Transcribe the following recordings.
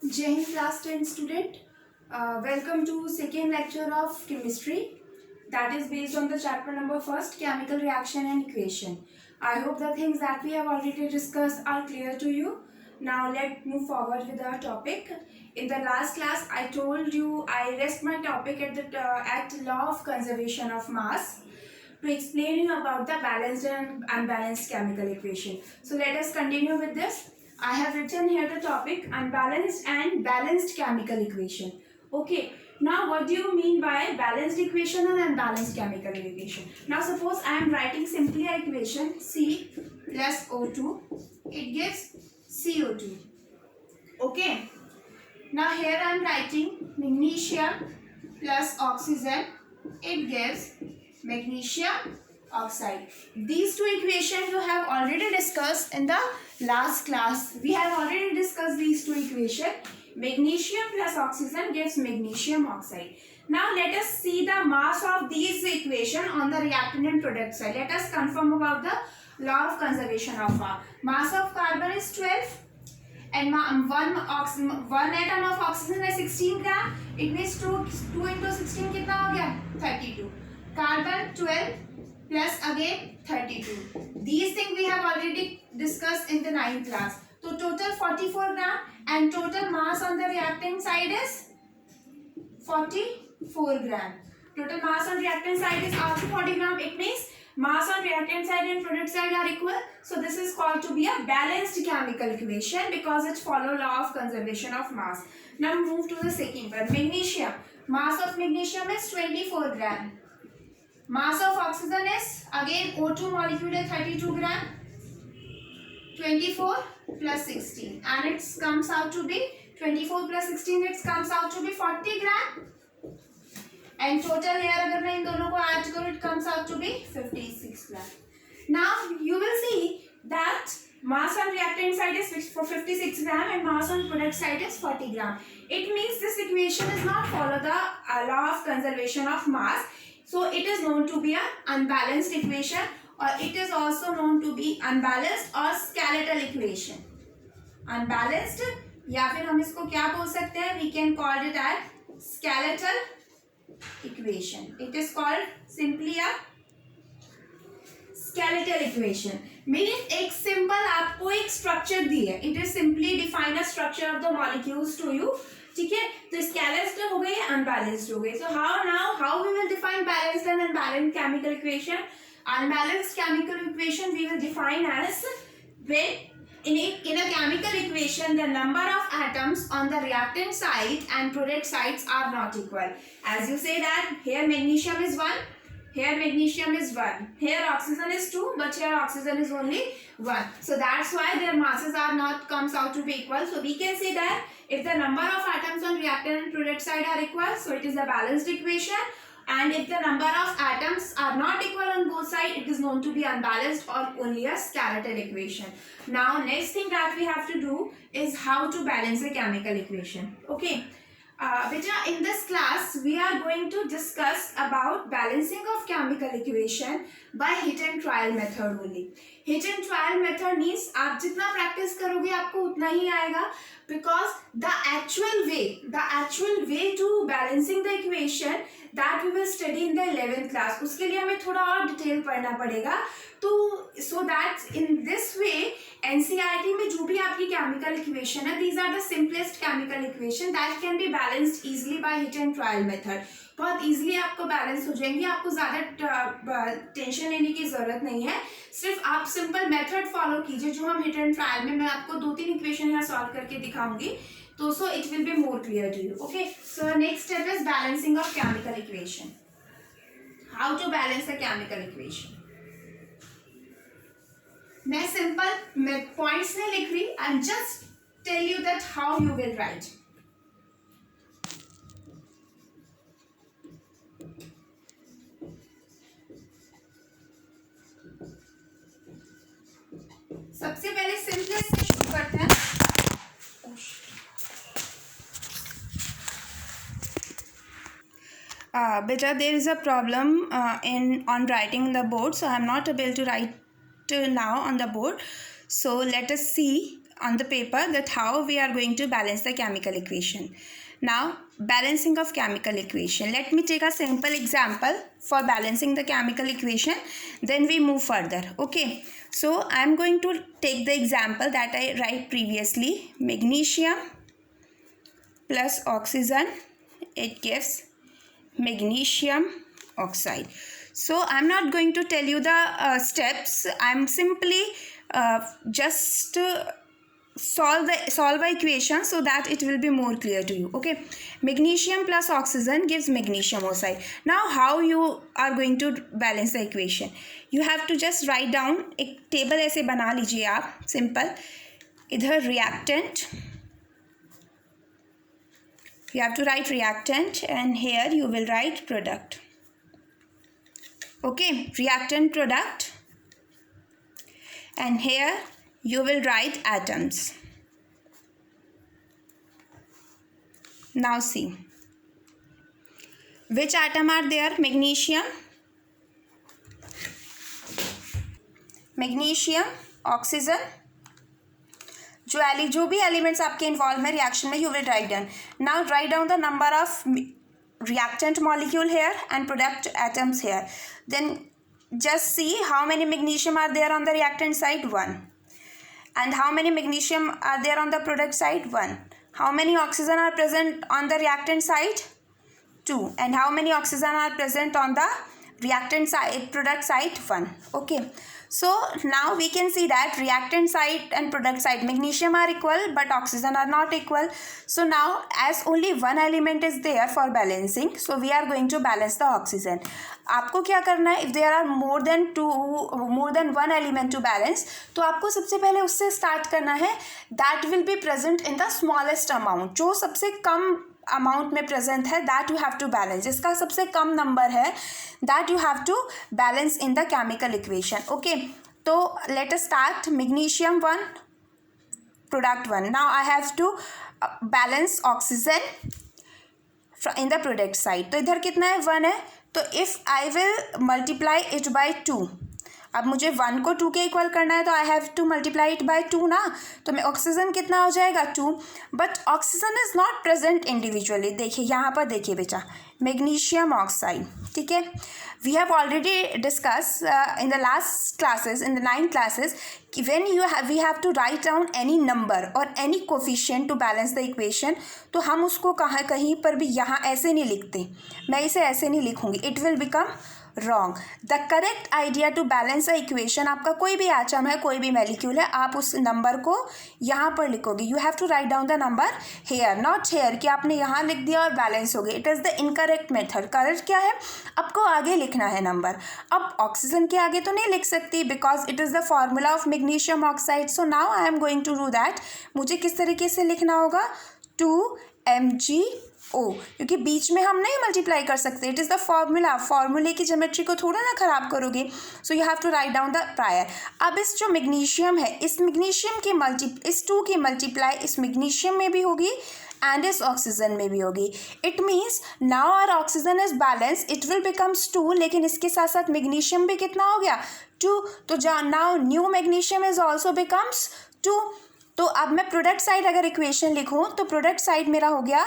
Jai Hind class 10 student. Welcome to second lecture of chemistry that is based on the chapter number first, chemical reaction and equation. I hope the things that we have already discussed are clear to you. Now let's move forward with our topic. In the last class I told you I rest my topic at law of conservation of mass to explain you about the balanced and unbalanced chemical equation. So let us continue with this. I have written here the topic unbalanced and balanced chemical equation. Okay. Now what do you mean by balanced equation and unbalanced chemical equation? Now suppose I am writing simply an equation C plus O2. It gives CO2. Okay. Now here I am writing magnesium plus oxygen. It gives magnesium oxide. These two equations you have already discussed in the last class. We have already discussed these two equations. Magnesium plus oxygen gives magnesium oxide. Now let us see the mass of these equations on the reactant and product side. Let us confirm about the law of conservation of mass. Mass of carbon is 12 and one atom of oxygen is 16 gram. It means 2 into 16 कितना हो गया 32. Carbon 12 plus again 32. These things we have already discussed in the 9th class. So total 44 gram and total mass on the reactant side is 44 gram. Total mass on reactant side is also 40 gram. It means mass on reactant side and product side are equal. So this is called to be a balanced chemical equation because it follows law of conservation of mass. Now move to the second one. Magnesium. Mass of magnesium is 24 gram. Mass of oxygen is again O2 molecule is 32 gram. 24 plus 16 and it comes out to be 24 plus 16 it comes out to be 40 gram. And total here अगर मैं इन दोनों को add करूँ it comes out to be 56 gram. Now you will see that mass on reactant side is for 56 gram and mass on product side is 40 gram. It means this equation is not follow the law of conservation of mass. So it is known to be an unbalanced equation or it is also known to be unbalanced or skeletal equation. Unbalanced या फिर हम इसको क्या बोल सकते हैं? We can call it as skeletal equation. It is called simply a skeletal equation. Means एक simple आपको एक स्ट्रक्चर दी है. It is simply define a structure of the molecules to you. ठीक है, तो स्केलेटल हो गई अनबैलेंस्ड हो गई. So how we will define balanced and unbalanced chemical equation? Unbalanced chemical equation we will define as when in a chemical equation the number of atoms on the reactant side and product sides are not equal. As you say that here magnesium is 1, here magnesium is 1, here oxygen is 2, but here oxygen is only 1. So that's why their masses are not comes out to be equal. So we can say that if the number of atoms on reactant and product side are equal, so it is a balanced equation. And if the number of atoms are not equal on both sides, it is known to be unbalanced or only a skeletal equation. Now next thing that we have to do is how to balance a chemical equation. Okay. Beta, in this class we are going to discuss about balancing of chemical equation by hit and trial method only. Hit and trial method means आप जितना practice करोगे आपको उतना ही आएगा, because the actual way to balancing the equation that we will study in the 11th class. उसके लिए हमें थोड़ा और डिटेल पढ़ना पड़ेगा. तो so that in this way NCERT में जो भी आपकी chemical equation है, these are the simplest chemical equation that can be balanced easily by hit and trial method. बहुत easily आपको बैलेंस हो जाएंगी. आपको ज़्यादा टेंशन लेने की ज़रूरत नहीं है. सिर्फ आप सिंपल मेथड फॉलो कीजिए जो हम हिट एंड ट्रायल में मैं आपको 2-3 इक्वेशन यहाँ सॉल्व करके दिखाऊंगी. तो so it will be more clear to you. Okay. So next step is balancing of chemical equation. How to balance a chemical equation? मैं सिंपल पॉइंट्स नहीं लिख रही. I'm just tell you that how you will write. सबसे पहले simplest से शुरू करते हैं. Beta, there is a problem on writing the board, so I am not able to write now on the board. So let us see on the paper that how we are going to balance the chemical equation. Now, balancing of chemical equation. Let me take a simple example for balancing the chemical equation. Then we move further. Okay. So, I am going to take the example that I write previously. Magnesium plus oxygen. It gives magnesium oxide. So, I am not going to tell you the steps. I am simply just solve the equation so that it will be more clear to you. Okay, magnesium plus oxygen gives magnesium oxide. Now how you are going to balance the equation? You have to just write down, एक table ऐसे बना लीजिए आप simple. इधर reactant, you have to write reactant and here you will write product. Okay, reactant product, and here you will write atoms. Now see, which atom are there? Magnesium, oxygen, जो भी elements आपके involve में reaction में, you will write down. Now right down the number of reactant molecule here and product atoms here. Then just see how many magnesium are there on the reactant side, 1. And how many magnesium are there on the product side, 1. How many oxygen are present on the reactant side, 2. And how many oxygen are present on the reactant side, product side, 1. Okay. So now we can see that reactant side and product side magnesium are equal but oxygen are not equal. So now as only one element is there for balancing, so we are going to balance the oxygen. आपको क्या करना है? If there are more than one element to balance, तो आपको सबसे पहले उससे start करना है that will be present in the smallest amount. जो सबसे कम अमाउंट में प्रेजेंट है, that you have to balance. जिसका सबसे कम नंबर है that you have to balance in the chemical equation. Okay, तो let us start. Magnesium 1, product 1. Now I have to balance oxygen in the product side. तो इधर कितना है? 1 है. तो if I will multiply it by 2, अब मुझे 1 को 2 के इक्वल करना है तो I have to multiply it by 2 ना. तो मैं ऑक्सीजन कितना हो जाएगा? 2. But oxygen is not present individually. देखिए यहाँ पर, देखिए बेटा, मैग्नीशियम ऑक्साइड. ठीक है, we have already discuss in the last classes, in the 9 classes, कि when we have to write down any number और any coefficient to balance the equation, तो हम उसको कहीं पर भी यहाँ ऐसे नहीं लिखते. मैं इसे ऐसे नहीं लिखूँगी, it will become wrong. The correct idea to balance a equation, आपका कोई भी एटम है, कोई भी मॉलिक्यूल है, आप उस नंबर को यहाँ पर लिखोगे. You have to write down the number here, not here कि आपने यहाँ लिख दिया और बैलेंस हो गए. It is the incorrect method. Correct क्या है? आपको आगे लिखना है नंबर. अब ऑक्सीजन के आगे तो नहीं लिख सकती because it is the formula of magnesium oxide. So now I am going to do that. मुझे किस तरीके से लिखना होगा? 2mgO, क्योंकि बीच में हम नहीं मल्टीप्लाई कर सकते. It is the formula. फॉर्मूले की ज्योमेट्री को थोड़ा ना ख़राब करोगे. So you have to write down the prior. अब इस जो मैग्नीशियम है, इस मैग्नीशियम की इस 2 की मल्टीप्लाई इस मैग्नीशियम में भी होगी एंड इस ऑक्सीजन में भी होगी. It means now our oxygen is balance, it will becomes 2, लेकिन इसके साथ साथ मैग्नीशियम भी कितना हो गया? 2. तो now new magnesium is also becomes 2. तो अब मैं प्रोडक्ट साइड अगर इक्वेशन लिखूँ तो प्रोडक्ट साइड मेरा हो गया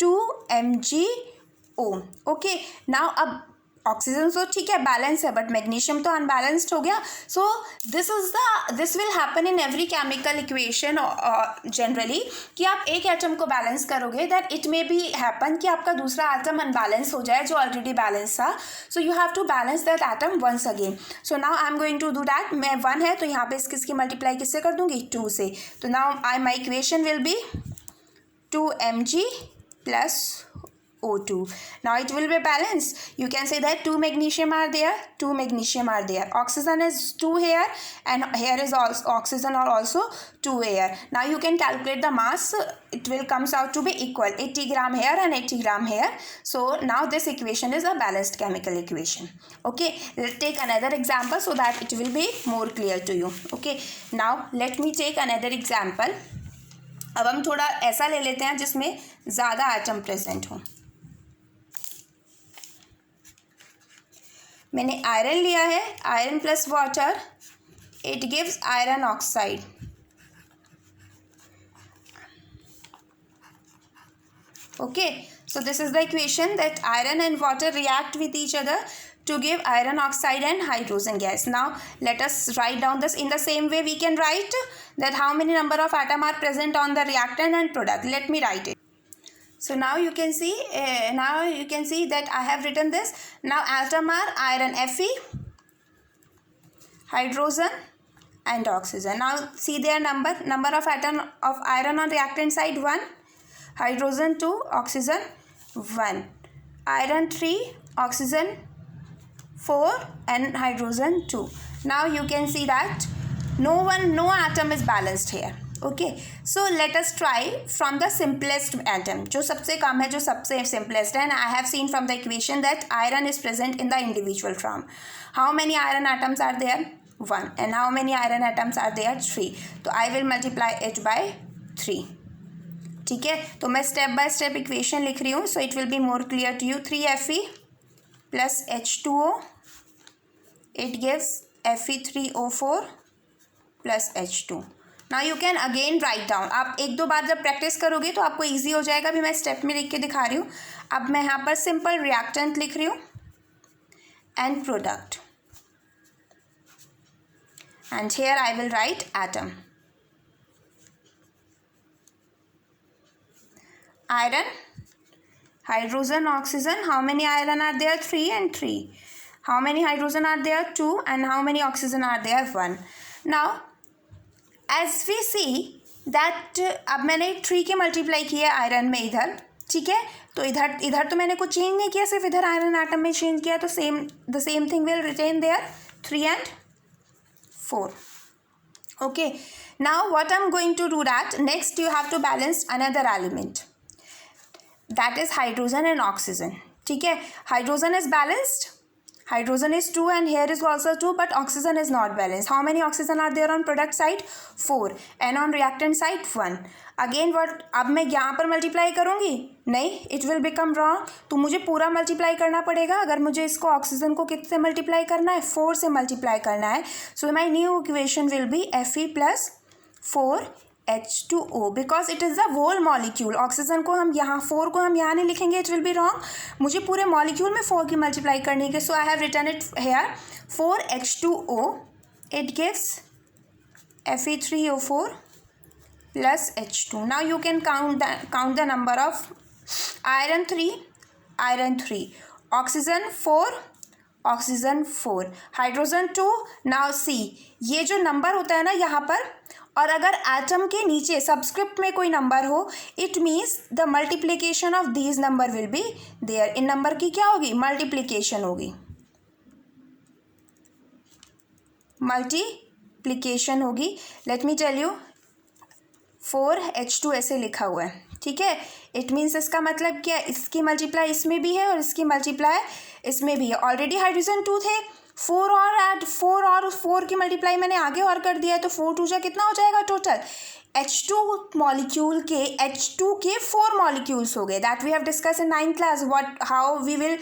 2mgO. ओके, नाउ अब ऑक्सीजन तो ठीक है बैलेंस है, बट मैग्नीशियम तो अनबैलेंस्ड हो गया. So this will happen in every chemical equation generally, कि आप एक एटम को बैलेंस करोगे that it may be happen कि आपका दूसरा एटम अनबैलेंस हो जाए जो ऑलरेडी बैलेंस था. So you have to balance that atom once again. So now I am going to do that. मैं 1 है तो यहाँ पे इसकी मल्टीप्लाई किससे कर दूँगी? 2 से. तो now my equation will be 2mg plus O2. Now it will be balanced. You can say that 2 magnesium are there, 2 magnesium are there. Oxygen is 2 here and here is also oxygen are also 2 here. Now you can calculate the mass. It will comes out to be equal, 80 gram here and 80 gram here. So now this equation is a balanced chemical equation. Okay, let's take another example so that it will be more clear to you. Okay, now let me take another example. अब हम थोड़ा ऐसा ले लेते हैं जिसमें ज़्यादा atom present हो. मैंने आयरन लिया है, iron plus water, it gives iron oxide. Okay, so this is the equation that iron and water react with each other to give iron oxide and hydrogen gas. Now let us write down this. In the same way we can write that how many number of atom are present on the reactant and product. Let me write it. So now you can see that I have written this. Now atom are iron Fe, hydrogen and oxygen. Now see their number of atom of iron on reactant side 1, hydrogen 2, oxygen 1, iron 3, oxygen 4 and hydrogen 2. Now you can see that no atom is balanced here. Okay, so let us try from the simplest atom. जो सबसे कम है, जो सबसे simplest है, and I have seen from the equation that iron is present in the individual form. How many iron atoms are there? 1. And how many iron atoms are there? 3. तो I will multiply it by 3. ठीक है, तो मैं step by step equation लिख रही हूँ, so it will be more clear to you. 3Fe plus H2O, it gives Fe3O4 plus H2. Now you can again write down. आप एक दो बार जब प्रैक्टिस करोगे तो आपको ईजी हो जाएगा. अभी मैं स्टेप में लिख के दिखा रही हूँ. अब मैं यहाँ पर सिंपल रिएक्टेंट लिख रही हूँ and product, and here I will write atom. Iron, hydrogen, oxygen. How many iron are there? 3 and 3. How many hydrogen are there? 2. And how many oxygen are there? 1. Now as we see that अब मैंने 3 के multiply किया iron में इधर. ठीक है, तो इधर तो मैंने कुछ चेंज नहीं किया, सिर्फ इधर आयरन एटम में चेंज किया, तो the same thing will retain there 3 and 4. Okay, now what I'm going to do that next you have to balance another element, that is hydrogen and oxygen. ठीक है, hydrogen is balanced, hydrogen is 2 and here is also 2, but oxygen is not balanced. How many oxygen are there on product side? 4 and on reactant side 1. Again what, अब मैं यहाँ पर multiply करूँगी? नहीं, it will become wrong. तो मुझे पूरा multiply करना पड़ेगा. अगर मुझे इसको ऑक्सीजन को कितने मल्टीप्लाई करना है? 4 से मल्टीप्लाई करना है. So my new equation will be Fe plus 4H2O because it is the whole molecule. Oxygen को हम यहाँ 4 को हम यहाँ नहीं लिखेंगे, it will be wrong. मुझे पूरे मॉलिक्यूल में 4 की मल्टीप्लाई करनी है. So I have written it here 4H2O. It gives Fe3O4 plus H2. Now you can count the number of iron 3, oxygen 4, oxygen 4, hydrogen 2. Now see, ये जो number होता है ना यहाँ पर, और अगर एटम के नीचे सबस्क्रिप्ट में कोई नंबर हो, it means the multiplication of these number will be there. इन नंबर की क्या होगी? मल्टीप्लिकेशन होगी, मल्टीप्लिकेशन होगी. Let me tell you, 4H2 ऐसे लिखा हुआ है. ठीक है, इट मीन्स इसका मतलब क्या है? इसकी मल्टीप्लाई इसमें भी है और इसकी मल्टीप्लाई इसमें भी है. ऑलरेडी हाइड्रोजन 2 थे, 4 और 4 की मल्टीप्लाई मैंने आगे और कर दिया है, तो 4 2 कितना हो जाएगा टोटल? H2 मॉलिक्यूल के H2 के 4 मॉलिक्यूल्स हो गए. That we have discuss in 9th class. How we will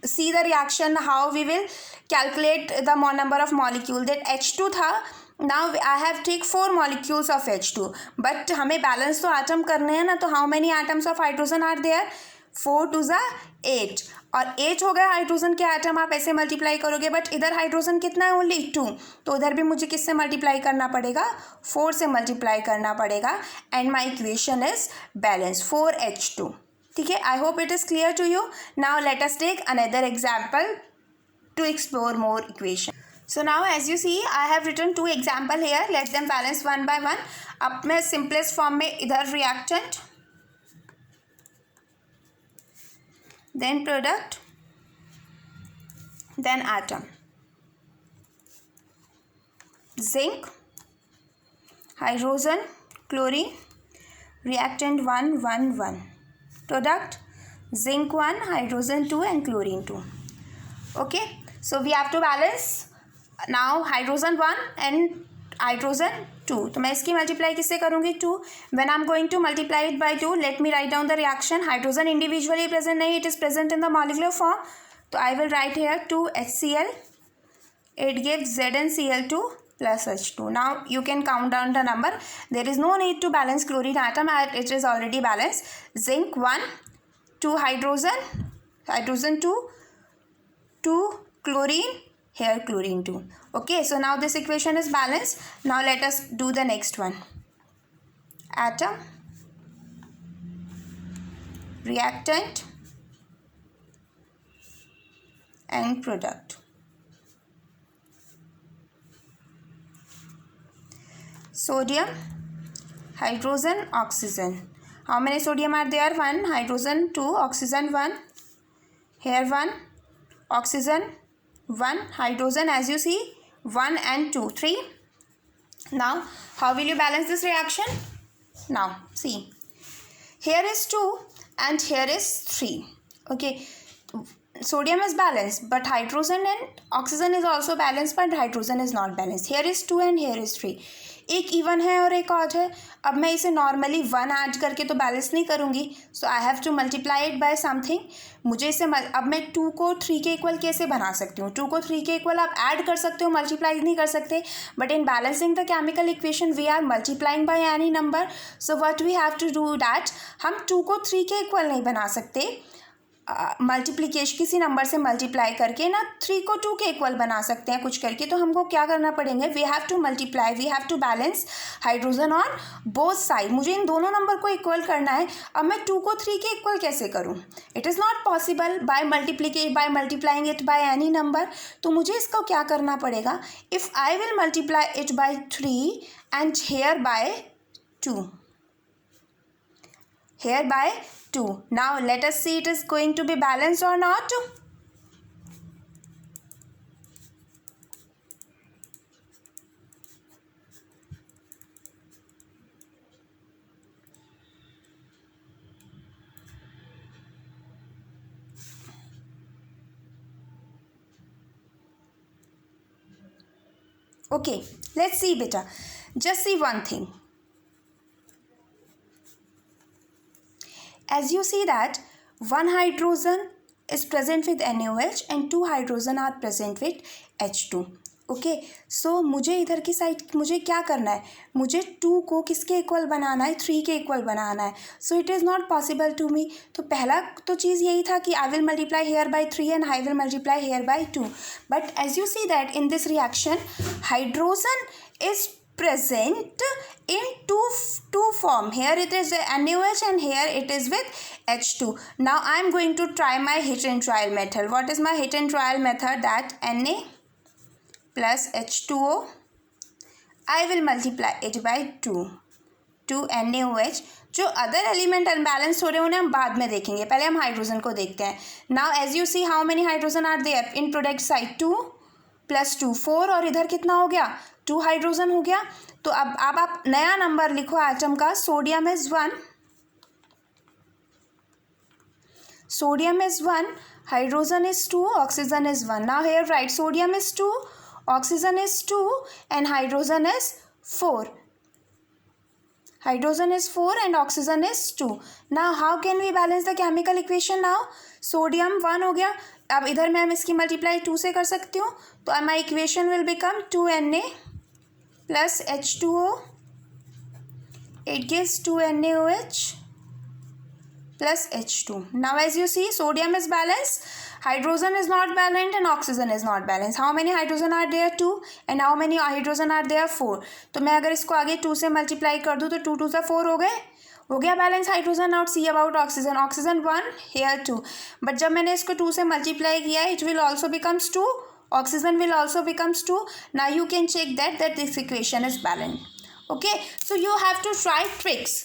see the reaction, how we will calculate the number of molecule. That H2 था. Now I have take 4 molecules of H2, but हमें balance तो atom करने हैं ना. तो how many atoms of hydrogen are there? 4 2 ज़ा 8, और 8 हो गया हाइड्रोजन के आटम. आप ऐसे मल्टीप्लाई करोगे, बट इधर हाइड्रोजन कितना है? ओनली 2. तो उधर भी मुझे किससे मल्टीप्लाई करना पड़ेगा? 4 से मल्टीप्लाई करना पड़ेगा. And my equation is balance 4H2. ठीक है, I hope it is clear to you. Now let us take another example to explore more equation. So now as you see I have written 2 example here. Let them balance one by one. अब मैं simplest form में इधर reactant, then product, then atom. Zinc, hydrogen, chlorine, reactant 1 1 1, product zinc 1, hydrogen 2 and chlorine 2. Okay, so we have to balance now hydrogen 1 and hydrogen 2. तो मैं इसकी multiply किससे करूँगी? 2. when I'm going to multiply it by 2, let me write down the reaction. hydrogen individually present नहीं, it is present in the molecular form. तो I will write here 2HCl. it gives ZnCl2 plus H2. Now you can count down the number. There is no need to balance chlorine atom, it is already balanced. Zinc 1, 2 hydrogen 2, 2 chlorine, here chlorine 2. Okay, so now this equation is balanced. Now let us do the next one. Atom, reactant and product. Sodium, hydrogen, oxygen. How many sodium are there? 1, hydrogen 2, oxygen 1. Here 1, oxygen 1, hydrogen as you see 1 and 2, 3. Now how will you balance this reaction? Now see, here is 2 and here is 3. Okay, sodium is balanced but hydrogen and oxygen is also balanced but hydrogen is not balanced. Here is 2 and here is 3. एक even है और एक odd है. अब मैं इसे normally 1 add करके तो बैलेंस नहीं करूँगी, so I have to multiply it by something. मुझे इसे अब मैं 2 को 3 के इक्वल कैसे बना सकती हूँ? 2 को 3 के इक्वल आप ऐड कर सकते हो, मल्टीप्लाई नहीं कर सकते. But in balancing the chemical equation we are multiplying by any number. So what we have to do that, हम 2 को 3 के इक्वल नहीं बना सकते. मल्टीप्लिकेशन किसी नंबर से मल्टीप्लाई करके ना 3 को 2 के इक्वल बना सकते हैं कुछ करके. तो हमको क्या करना पड़ेंगे? We have to multiply, we have to balance hydrogen on both side. मुझे इन दोनों नंबर को इक्वल करना है. अब मैं 2 को 3 के इक्वल कैसे करूं? It is not possible by multiplying it by any number. तो मुझे इसको क्या करना पड़ेगा? If I will multiply it by 3 and here by 2. Here by 2. Now let us see it is going to be balanced or not. Okay, let's see beta. Just see one thing. As you see that 1 hydrogen is present with NaOH and 2 hydrogen are present with H2. Okay, so मुझे इधर की side मुझे क्या करना है? मुझे 2 को किसके इक्वल बनाना है? 3 के इक्वल बनाना है. So it is not possible to me. तो पहला तो चीज़ यही था कि I will multiply here by 3 and I will multiply here by 2. But as you see that in this reaction hydrogen is present in two form. Here it is NaOH and here it is with H2. Now I am going to try my hit and trial method. What is my hit and trial method? That Na plus H2O, I will multiply it by 2 NaOH. जो other element unbalance हो रहे हैं उन्हें हम बाद में देखेंगे, पहले हम हाइड्रोजन को देखते हैं. Now as you see how many hydrogen are there in product side? 2 + 2 4 और इधर कितना हो गया? 2 हाइड्रोजन हो गया. तो अब आप नया नंबर लिखो एटम का. Sodium is 1, sodium is 1, hydrogen is 2, oxygen is 1. Now here right sodium is 2, oxygen is 2 and hydrogen is 4. Hydrogen is 4 and oxygen is 2. Now how can we balance the chemical equation now? Sodium 1 हो गया. अब इधर मैं इसकी multiply 2 से कर सकती हूँ. तो my equation will become 2Na plus H2O. It gives 2NaOH plus H2. Now as you see sodium is balanced, hydrogen is not balanced and oxygen is not balanced. How many hydrogen are there? 2. And how many hydrogen are there? 4. तो मैं अगर इसको आगे 2 से multiply कर दूँ तो 2 2 से 4 हो गया balance hydrogen. Out see about oxygen. Oxygen 1 here 2. But जब मैंने इसको 2 से मल्टीप्लाई किया it will also becomes 2. Oxygen will also becomes 2. Now you can check that this equation is balanced. Okay, so you have to try tricks.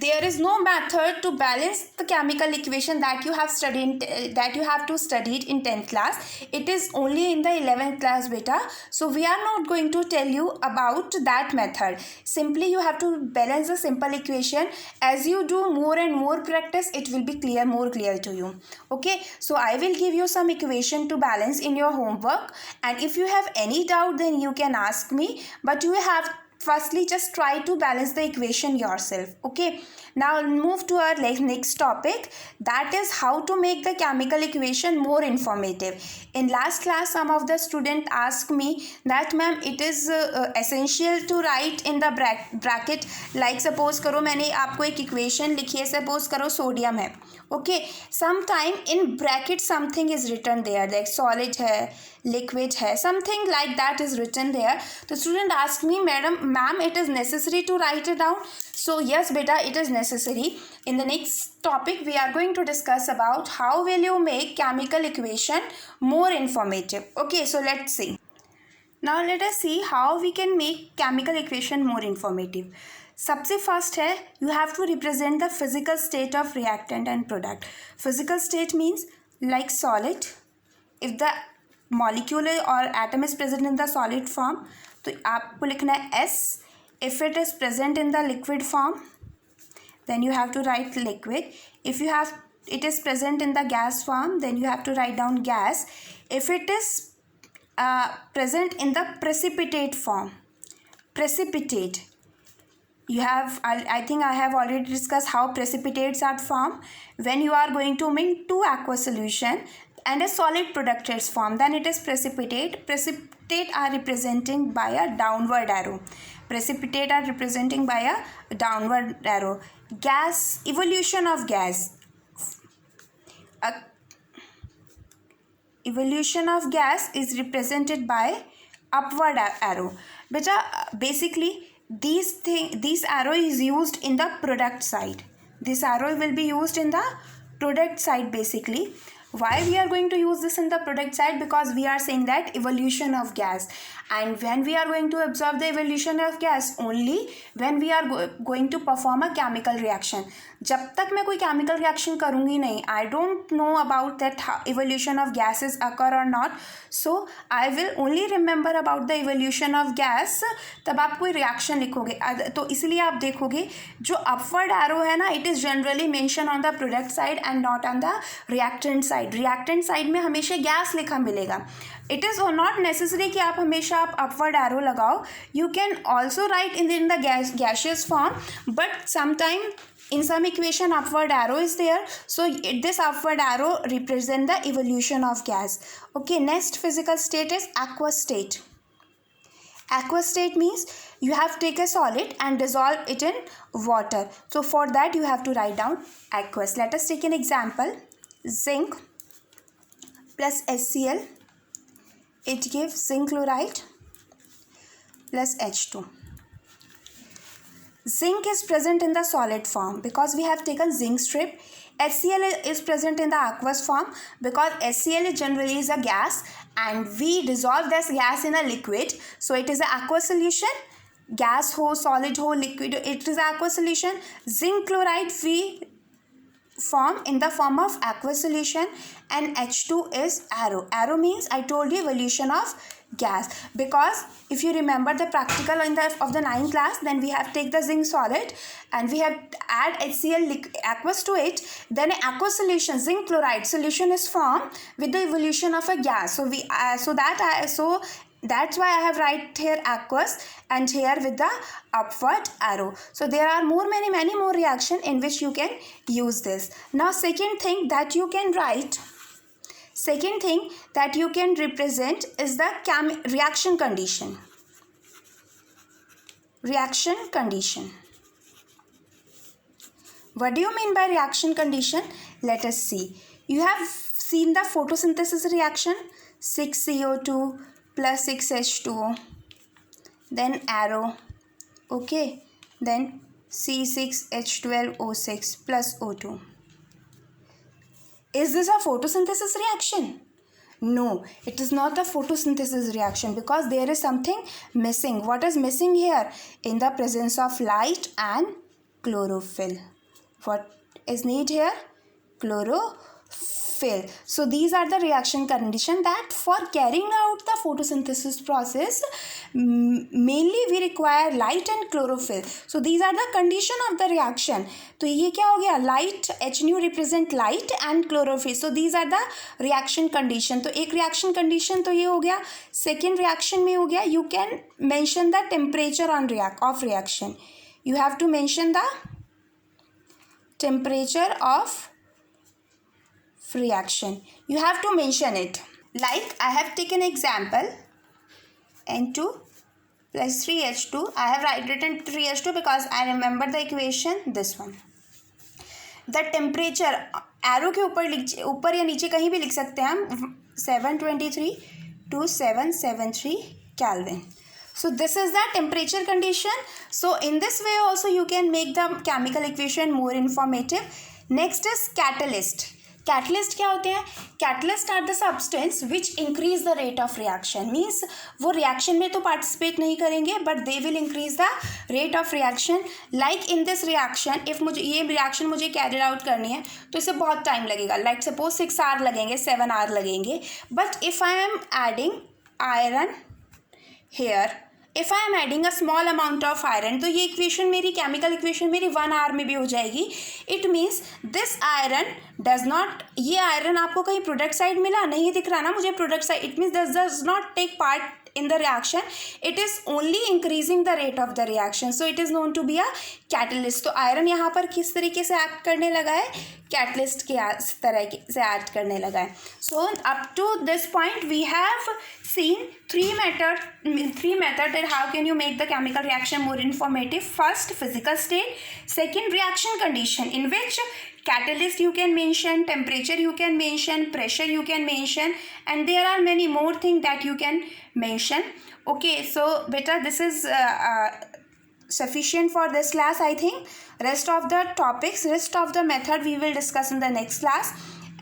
There is no method to balance the chemical equation that you have studied in 10th class. It is only in the 11th class beta. So we are not going to tell you about that method. Simply you have to balance the simple equation. As you do more and more practice, it will be more clear to you. Okay, so I will give you some equation to balance in your homework, and if you have any doubt then you can ask me, but you have firstly just try to balance the equation yourself. Okay, now move to our next topic, that is how to make the chemical equation more informative. In last class some of the student asked me that ma'am it is essential to write in the bracket, like suppose करो मैंने आपको एक equation लिखी है, suppose करो sodium है, okay, sometime in bracket something is written there, like solid है, liquid है, something like that is written there. The student asked me, ma'am it is necessary to write it down. So yes beta, it is necessary. In the next topic we are going to discuss about how will you make chemical equation more informative. Okay, so let's see. Now let us see how we can make chemical equation more informative. सबसे first है, you have to represent the physical state of reactant and product. Physical state means like solid. If the molecule or atom is present in the solid form, तो आपको लिखना है S. If it is present in the liquid form, then you have to write liquid. If it is present in the gas form, then you have to write down gas. If it is present in the precipitate form, precipitate, you have, I think I have already discussed how precipitates are formed. When you are going to make two aqueous solution and a solid product is formed, then it is precipitate. Precipitate are representing by a downward arrow. Precipitate are representing by a downward arrow. Gas, evolution of gas. Evolution of gas is represented by upward arrow. Beta, basically this arrow is used in the product side. This arrow will be used in the product side basically. Why we are going to use this in the product side? Because we are saying that evolution of gas, and when we are going to observe the evolution of gas only when we are going to perform a chemical reaction. जब तक मैं कोई chemical reaction करूँगी नहीं, I don't know about that how evolution of gases occur or not, so I will only remember about the evolution of gas तब आप कोई reaction लिखोगे. तो इसलिए आप देखोगे जो upward arrow है ना, it is generally mentioned on the product side and not on the reactant side. reactant side में हमेशा gas लिखा मिलेगा. It is not necessary कि आप हमेशा आप upward arrow लगाओ. You can also write in the gaseous form, but sometime in some equation upward arrow is there, so this upward arrow represent the evolution of gas. Okay, next physical state is aqueous state. Aqueous state means you have to take a solid and dissolve it in water. So for that you have to write down aqueous. Let us take an example. Zinc plus HCl, it gives zinc chloride plus H2. Zinc is present in the solid form because we have taken zinc strip. HCl is present in the aqueous form because HCl generally is a gas and we dissolve this gas in a liquid. So it is an aqueous solution. Gas ho, solid ho, liquid, it is aqueous solution. Zinc chloride we form in the form of aqueous solution, and H2 is arrow. Arrow means I told you evolution of gas, because if you remember the practical of the 9th class, then we have take the zinc solid and we have add HCl aqueous to it, then an aqueous solution, zinc chloride solution is formed with the evolution of a gas. So we that's why I have write here aqueous and here with the upward arrow. So there are many more reaction in which you can use this. Now second thing that you can represent is the reaction condition. Reaction condition. What do you mean by reaction condition? Let us see. You have seen the photosynthesis reaction, 6CO2 plus 6H2O, then arrow, okay, then C6H12O6 plus O2. Is this a photosynthesis reaction? No, it is not a photosynthesis reaction because there is something missing. What is missing here? In the presence of light and chlorophyll. What is needed here? Chlorophyll. chlorophyll. So these are the reaction condition that for carrying out the photosynthesis process mainly we require light and chlorophyll. So these are the condition of the reaction. तो ये क्या हो गया, light, H nu represent light and chlorophyll. So these are the reaction condition. तो एक reaction condition तो ये हो गया. Second reaction में हो गया, you can mention the temperature on of reaction. You have to mention the temperature of reaction. You have to mention it. Like I have taken example, N2 plus 3H2. I have written 3H2 because I remember the equation, this one. The temperature, arrow के ऊपर या नीचे कहीं भी लिख सकते हैं हम, 723 to 773 Kelvin. So this is the temperature condition. So in this way also you can make the chemical equation more informative. Next is catalyst. Catalyst क्या होते हैं? Catalyst are the substance which increase the rate of reaction. Means वो reaction में तो participate नहीं करेंगे but they will increase the rate of reaction. Like in this reaction, if मुझे ये रिएक्शन मुझे कैरी आउट करनी है तो इसे बहुत टाइम लगेगा. लाइक सपोज 6 आवर लगेंगे, 7 आवर लगेंगे. But if I am adding iron here, if I am adding a small amount of iron, तो ये इक्वेशन मेरी, केमिकल इक्वेशन मेरी 1 आवर में भी हो जाएगी. It means this iron does not, ये आयरन आपको कहीं प्रोडक्ट साइड मिला नहीं दिख रहा ना मुझे product side, it means this does not take part in the reaction, it is only increasing the rate of the reaction, so it is known to be a catalyst. तो iron यहाँ पर किस तरीके से एक्ट करने लगा है, catalyst के तरह से एक्ट करने लगा है. So up to this point we have seen three method that how can you make the chemical reaction more informative. First, physical state. Second, reaction condition, in which catalyst you can mention, temperature you can mention, pressure you can mention, and there are many more things that you can mention. Okay, so beta, this is sufficient for this class, I think. Rest of the topics, rest of the method we will discuss in the next class.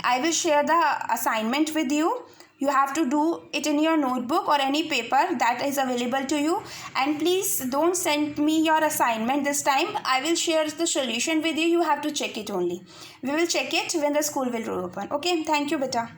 I will share the assignment with you. You have to do it in your notebook or any paper that is available to you, and please don't send me your assignment this time. I will share the solution with you. You have to check it only. We will check it when the school will open. Okay, thank you beta.